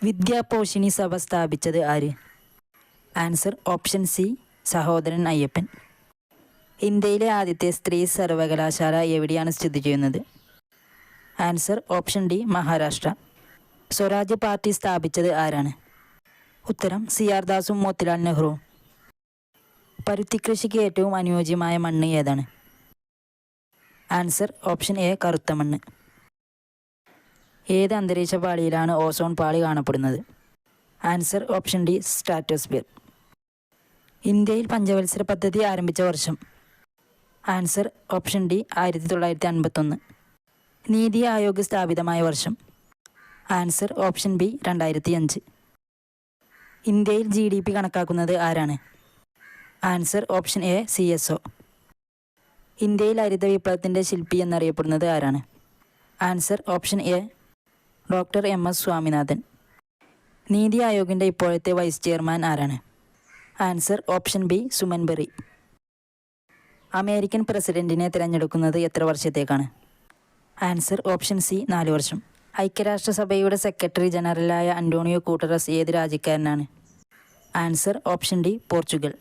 വിദ്യാപോഷിണി സഭ സ്ഥാപിച്ചത് ആര്? Answer option C Sahodaran Ayyappan. ഇന്ത്യയിലെ ആദ്യത്തെ സ്ത്രീ സർവകലാശാല എവിടെയാണ് സ്ഥിതി ചെയ്യുന്നത്? Answer option D Maharashtra. Swaraj party സ്ഥാപിച്ചത് ആരാണ്? ഉത്തരം CR ദാസും മോത്തിലാൽ നെഹ്റുവും. പരുത്തിക്കൃഷിക്ക് ഏറ്റവും അനുയോജ്യമായ മണ്ണ് ഏതാണ്? ആൻസർ ഓപ്ഷൻ എ കറുത്ത മണ്ണ്. ഏത് അന്തരീക്ഷ പാളിയിലാണ് ഓസോൺ പാളി കാണപ്പെടുന്നത്? Answer option D stratosphere. ഇന്ത്യയിൽ പഞ്ചവത്സര പദ്ധതി ആരംഭിച്ച വർഷം? Answer option D 1951. NITI Aayog സ്ഥാപിതമായ വർഷം? Answer option B 2005. ഇന്ത്യയിൽ GDP കണക്കാക്കുന്നത് ആരാണ്? Answer option A CSO. ഇന്ത്യയിൽ ഹരിത വിപ്ലവത്തിൻ്റെ ശില്പി എന്നറിയപ്പെടുന്നത് ആരാണ്? Answer option A doctor MS Swaminathan. നീതി ആയോഗിൻ്റെ ഇപ്പോഴത്തെ വൈസ് ചെയർമാൻ ആരാണ്? Answer option B Suman berry. American പ്രസിഡന്റിനെ തിരഞ്ഞെടുക്കുന്നത് എത്ര വർഷത്തേക്കാണ്? ആൻസർ ഓപ്ഷൻ സി 4 വർഷം. ഐക്യരാഷ്ട്രസഭയുടെ സെക്രട്ടറി ജനറലായ അന്റോണിയോ ഗുട്ടറസ് ഏത് രാജ്യക്കാരനാണ്? Answer option D Portugal.